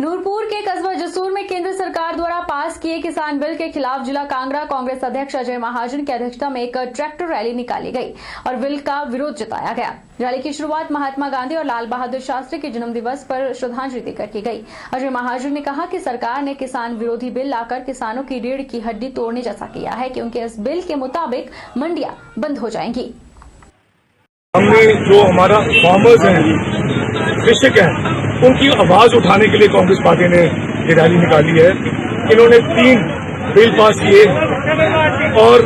नूरपुर के कस्बा जसूर में केंद्र सरकार द्वारा पास किए किसान बिल के खिलाफ जिला कांगड़ा कांग्रेस अध्यक्ष अजय महाजन की अध्यक्षता में एक ट्रैक्टर रैली निकाली गई और बिल का विरोध जताया गया। रैली की शुरुआत महात्मा गांधी और लाल बहादुर शास्त्री के जन्म दिवस पर श्रद्धांजलि देकर की गई। अजय महाजन ने कहा कि सरकार ने किसान विरोधी बिल लाकर किसानों की रीढ़ की हड्डी तोड़ने जैसा किया है, क्योंकि इस बिल के मुताबिक मंडियां बंद हो जाएंगी। हमने जो हमारा फार्मर्स हैं, कृषक हैं, उनकी आवाज उठाने के लिए कांग्रेस पार्टी ने ये रैली निकाली है। इन्होंने 3 बिल पास किए और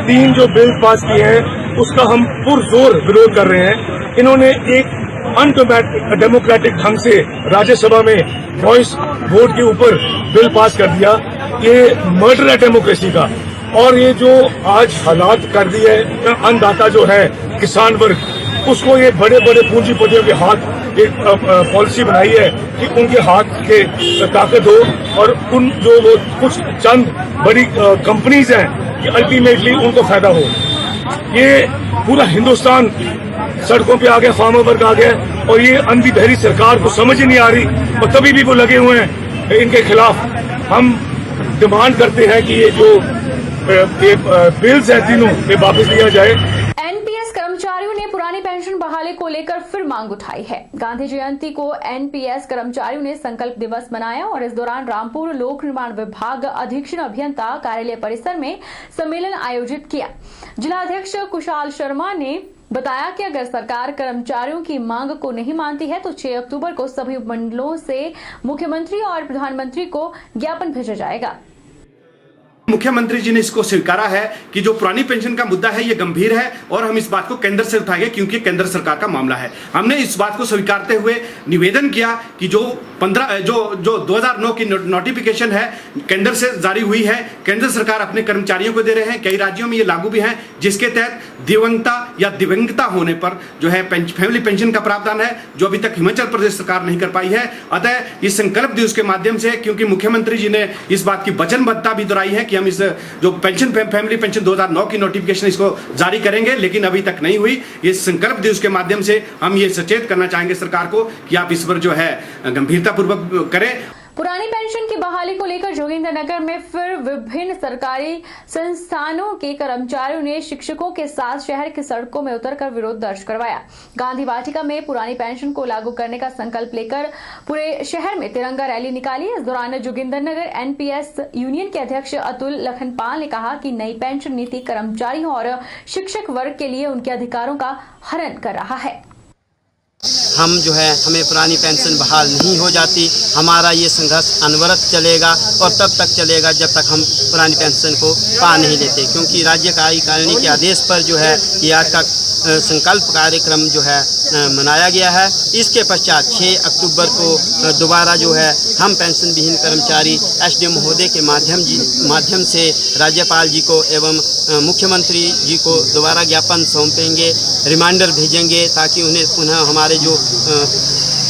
3 जो बिल पास किए हैं उसका हम पुरजोर विरोध कर रहे हैं। इन्होंने एक अनडेमोक्रेटिक ढंग से राज्यसभा में वॉइस वोट के ऊपर बिल पास कर दिया। ये मर्डर है डेमोक्रेसी का। और ये जो आज हालात कर दिए है, अन्नदाता जो है किसान वर्ग, उसको ये बड़े बड़े पूंजीपतियों के हाथ एक पॉलिसी बनाई है कि उनके हाथ के ताकत हो और उन जो वो कुछ चंद बड़ी कंपनीज हैं कि अल्टीमेटली उनको फायदा हो। ये पूरा हिंदुस्तान सड़कों पे आ गया, फार्मर वर्ग आ गया और ये अंधी बहरी सरकार को समझ ही नहीं आ रही और तभी भी वो लगे हुए हैं इनके खिलाफ। हम डिमांड करते हैं कि ये जो बिल्स हैं तीनों ये वापस लिया जाए। एनपीएस कर्मचारियों ने पुरानी पेंशन बहाली को लेकर फिर मांग उठाई है। गांधी जयंती को एनपीएस कर्मचारियों ने संकल्प दिवस मनाया और इस दौरान रामपुर लोक निर्माण विभाग अधीक्षण अभियंता कार्यालय परिसर में सम्मेलन आयोजित किया। जिला अध्यक्ष कुशाल शर्मा ने बताया कि अगर सरकार कर्मचारियों की मांग को नहीं मानती है तो 6 अक्टूबर को सभी मंडलों से मुख्यमंत्री और प्रधानमंत्री को ज्ञापन भेजा जाएगा। मुख्यमंत्री जी ने इसको स्वीकारा है कि जो पुरानी पेंशन का मुद्दा है ये गंभीर है और हम इस बात को केंद्र से उठाएंगे क्योंकि केंद्र सरकार का मामला है। हमने इस बात को स्वीकारते हुए निवेदन किया कि जो 2009 की नोटिफिकेशन है केंद्र से जारी हुई है, केंद्र सरकार अपने कर्मचारियों को दे रहे हैं, कई राज्यों में ये लागू भी है, जिसके तहत दिव्यांगता या दिव्यांगता होने पर जो है फैमिली पेंशन का प्रावधान है, जो अभी तक हिमाचल प्रदेश सरकार नहीं कर पाई है। अतः इस संकल्प दिवस के माध्यम से, क्योंकि मुख्यमंत्री जी ने इस बात की वचनबद्धता भी दोहराई है कि हम इस जो पेंशन फैमिली पेंशन 2009 की नोटिफिकेशन इसको जारी करेंगे, लेकिन अभी तक नहीं हुई। इस संकल्प दिवस के माध्यम से हम ये सचेत करना चाहेंगे सरकार को कि आप इस पर जो है गंभीरतापूर्वक करें। पुरानी पेंशन की बहाली को लेकर जोगिंद्रनगर में फिर विभिन्न सरकारी संस्थानों के कर्मचारियों ने शिक्षकों के साथ शहर की सड़कों में उतरकर विरोध दर्ज करवाया। गांधी वाटिका में पुरानी पेंशन को लागू करने का संकल्प लेकर पूरे शहर में तिरंगा रैली निकाली। इस दौरान जोगिंद्रनगर एनपीएस यूनियन के अध्यक्ष अतुल लखनपाल ने कहा कि नई पेंशन नीति कर्मचारियों और शिक्षक वर्ग के लिए उनके अधिकारों का हनन कर रहा है। हम जो है हमें पुरानी पेंशन बहाल नहीं हो जाती, हमारा ये संघर्ष अनवरत चलेगा और तब तक चलेगा जब तक हम पुरानी पेंशन को पा नहीं लेते, क्योंकि राज्य कार्यकारिणी के आदेश पर जो है ये आज का संकल्प कार्यक्रम जो है मनाया गया है। इसके पश्चात 6 अक्टूबर को दोबारा जो है हम पेंशन विहीन कर्मचारी एसडीएम महोदय के माध्यम से राज्यपाल जी को एवं मुख्यमंत्री जी को दोबारा ज्ञापन सौंपेंगे, रिमाइंडर भेजेंगे, ताकि उन्हें पुनः हमारे जो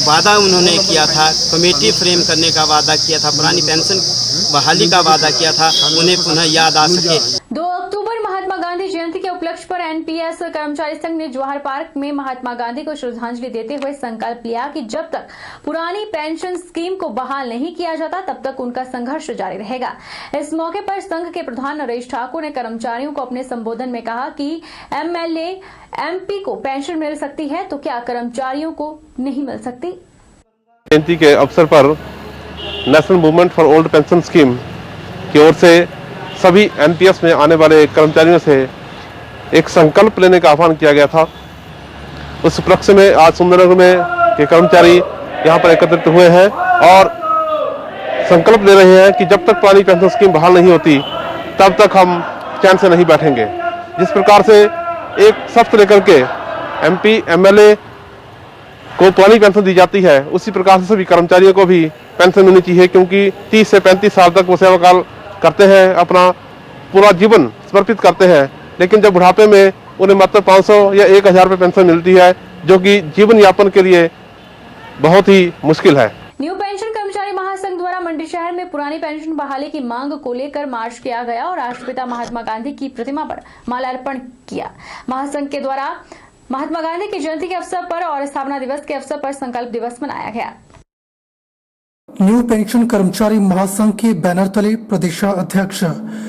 वादा उन्होंने किया था, कमेटी फ्रेम करने का वादा किया था, पुरानी पेंशन बहाली का वादा किया था, उन्हें पुनः याद आ सके। 2 अक्टूबर महात्मा गांधी जयंती के उपलक्ष्य पर एनपीएस कर्मचारी संघ ने जवाहर पार्क में महात्मा गांधी को श्रद्धांजलि देते हुए संकल्प लिया कि जब तक पुरानी पेंशन स्कीम को बहाल नहीं किया जाता तब तक उनका संघर्ष जारी रहेगा। इस मौके पर संघ के प्रधान नरेश ठाकुर ने कर्मचारियों को अपने संबोधन में कहा कि एमएलए एमपी को पेंशन मिल सकती है तो क्या कर्मचारियों को नहीं मिल सकती। जयंती के अवसर पर national movement for old pension scheme की ओर से सभी एनपीएस में आने वाले कर्मचारियों से एक संकल्प लेने का आह्वान किया गया था। उस उपलक्ष्य में आज सुंदरनगर में के कर्मचारी यहां पर एकत्रित हुए हैं और संकल्प ले रहे हैं कि जब तक पुरानी पेंशन स्कीम बहाल नहीं होती तब तक हम चैन से नहीं बैठेंगे। जिस प्रकार से एक शर्त लेकर के एमपी एमएलए को पुरानी पेंशन दी जाती है, उसी प्रकार से सभी कर्मचारियों को भी पेंशन मिलनी चाहिए, क्योंकि 30 से 35 साल तक वो सेवाकाल करते हैं, अपना पूरा जीवन समर्पित करते हैं, लेकिन जब बुढ़ापे में उन्हें मात्र 500 या 1000 रुपये पेंशन मिलती है, जो कि जीवन यापन के लिए बहुत ही मुश्किल है। न्यू पेंशन कर्मचारी महासंघ द्वारा मंडी शहर में पुरानी पेंशन बहाली की मांग को लेकर मार्च किया गया और राष्ट्रपिता महात्मा गांधी की प्रतिमा पर माल्यार्पण किया। महासंघ के द्वारा महात्मा गांधी की जयंती के अवसर पर और स्थापना दिवस के अवसर पर संकल्प दिवस मनाया गया। न्यू पेंशन कर्मचारी महासंघ के बैनर तले प्रदेशाध्यक्ष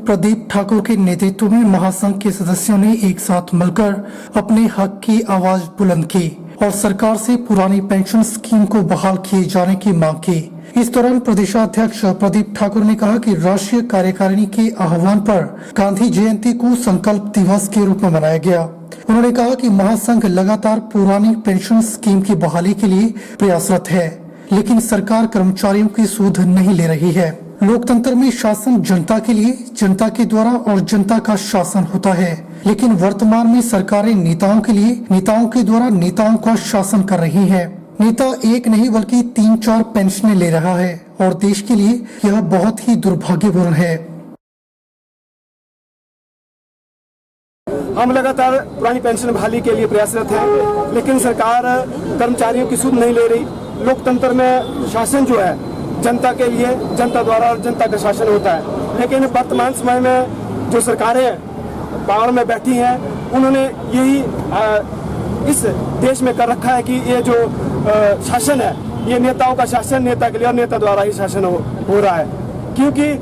प्रदीप ठाकुर के नेतृत्व में महासंघ के सदस्यों ने एक साथ मिलकर अपने हक की आवाज बुलंद की और सरकार से पुरानी पेंशन स्कीम को बहाल किए जाने की मांग की। इस दौरान प्रदेशाध्यक्ष प्रदीप ठाकुर ने कहा कि राष्ट्रीय कार्यकारिणी के आह्वान पर गांधी जयंती को संकल्प दिवस के रूप में मनाया गया। उन्होंने कहा कि महासंघ लगातार पुरानी पेंशन स्कीम की बहाली के लिए प्रयासरत है, लेकिन सरकार कर्मचारियों की सुध नहीं ले रही है। लोकतंत्र में शासन जनता के लिए, जनता के द्वारा और जनता का शासन होता है, लेकिन वर्तमान में सरकारें नेताओं के लिए, नेताओं के द्वारा नेताओं का शासन कर रही है। नेता एक नहीं बल्कि 3-4 पेंशनें ले रहा है और देश के लिए यह बहुत ही दुर्भाग्यपूर्ण है। हम लगातार पुरानी पेंशन बहाली के लिए प्रयासरत हैं, लेकिन सरकार कर्मचारियों की सुध नहीं ले रही। लोकतंत्र में शासन जो है जनता के लिए, जनता द्वारा और जनता का शासन होता है, लेकिन वर्तमान समय में जो सरकारें पावर में बैठी हैं उन्होंने यही इस देश में कर रखा है कि ये जो शासन है ये नेताओं का शासन, नेता के लिए और नेता द्वारा ही शासन हो रहा है। क्योंकि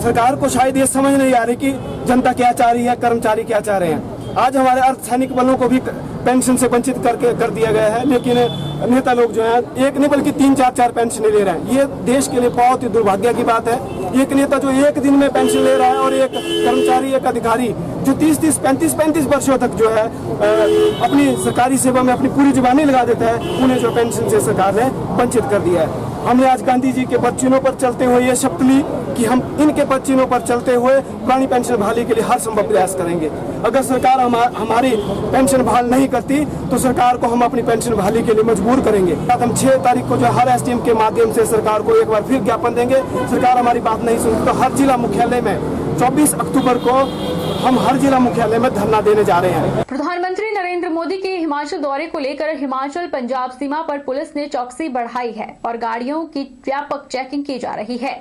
सरकार को शायद ये समझ नहीं आ रही कि जनता क्या चाह रही है, कर्मचारी क्या चाह रहे हैं। आज हमारे अर्धसैनिक बलों को भी पेंशन से वंचित कर दिया गया है, लेकिन नेता लोग जो हैं एक नहीं बल्कि 3-4 पेंशन ले रहे हैं। ये देश के लिए बहुत ही दुर्भाग्य की बात है। एक नेता जो एक दिन में पेंशन ले रहा है और एक कर्मचारी, एक अधिकारी जो 30-30, 35-35 वर्षों तक जो है अपनी सरकारी सेवा में अपनी पूरी जुबानी लगा देता है, उन्हें जो पेंशन से सरकार ने वंचित कर दिया है। हमने आज गांधी जी के पद चिन्हों पर चलते हुए ये शपथ ली कि हम इनके पद चिन्हों पर चलते हुए पुरानी पेंशन बहाली के लिए हर संभव प्रयास करेंगे। अगर सरकार हमारी पेंशन बहाल नहीं करती तो सरकार को हम अपनी पेंशन बहाली के लिए मजबूर करेंगे। हम 6 तारीख को जो हर एसडीएम के माध्यम से सरकार को एक बार फिर ज्ञापन देंगे। सरकार हमारी बात नहीं सुनती तो हर जिला मुख्यालय में 24 अक्टूबर को हम हर जिला मुख्यालय में धरना देने जा रहे हैं। प्रधानमंत्री नरेंद्र मोदी के हिमाचल दौरे को लेकर हिमाचल पंजाब सीमा पर पुलिस ने चौकसी बढ़ाई है और गाड़ियों की व्यापक चेकिंग की जा रही है।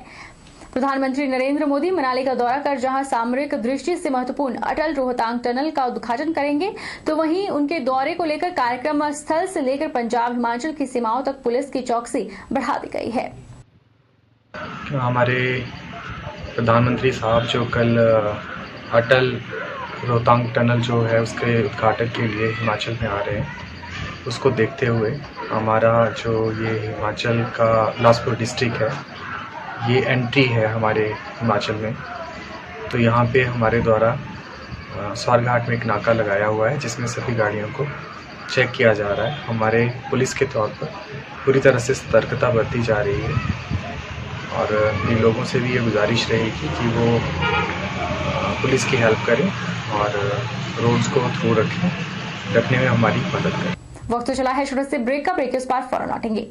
प्रधानमंत्री नरेंद्र मोदी मनाली का दौरा कर जहां सामरिक दृष्टि से महत्वपूर्ण अटल रोहतांग टनल का उद्घाटन करेंगे, तो वहीं उनके दौरे को लेकर कार्यक्रम स्थल से लेकर पंजाब हिमाचल की सीमाओं तक पुलिस की चौकसी बढ़ा दी गई है। हमारे प्रधानमंत्री साहब जो कल अटल रोहतांग टनल जो है उसके उद्घाटन के लिए हिमाचल में आ रहे हैं, उसको देखते हुए हमारा जो ये हिमाचल का बिलासपुर डिस्ट्रिक्ट है, ये एंट्री है हमारे हिमाचल में। तो यहाँ पे हमारे द्वारा स्वारघाट में एक नाका लगाया हुआ है जिसमें सभी गाड़ियों को चेक किया जा रहा है। हमारे पुलिस के तौर पर पूरी तरह से सतर्कता बरती जा रही है और इन लोगों से भी ये गुजारिश रहेगी कि वो पुलिस की हेल्प करें और रोड्स को थ्रू रखने में हमारी मदद करें। वक्त चला है शुरू से ब्रेक का। ब्रेक के बाद फौरन लौटेंगे।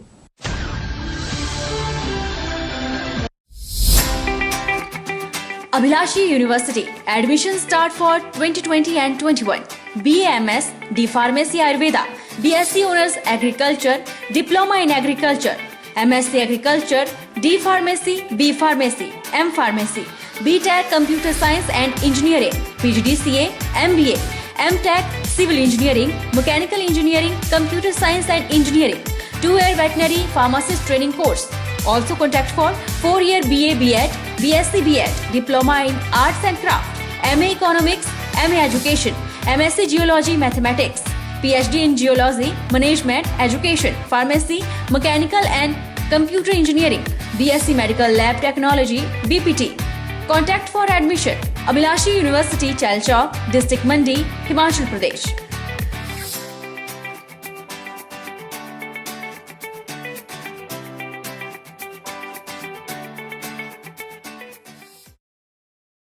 Abhilashi University. Admission start for 2020 and 21. BAMS, D Pharmacy Ayurveda, BSc Honors Agriculture, Diploma in Agriculture, MSc Agriculture, D Pharmacy, B Pharmacy, M Pharmacy, BTech Computer Science and Engineering, PGDCA, MBA, MTech Civil Engineering, Mechanical Engineering, Computer Science and Engineering, 2-year Veterinary Pharmacist Training Course. Also contact for 4-year BA BEd, BSc BEd, Diploma in Arts and Craft, MA Economics, MA Education, MSc Geology Mathematics, PhD in Geology, Management, Education, Pharmacy, Mechanical and Computer Engineering, BSc Medical Lab Technology, BPT. Contact for admission. Abhilashi University, Chalchowk, District Mandi, Himachal Pradesh.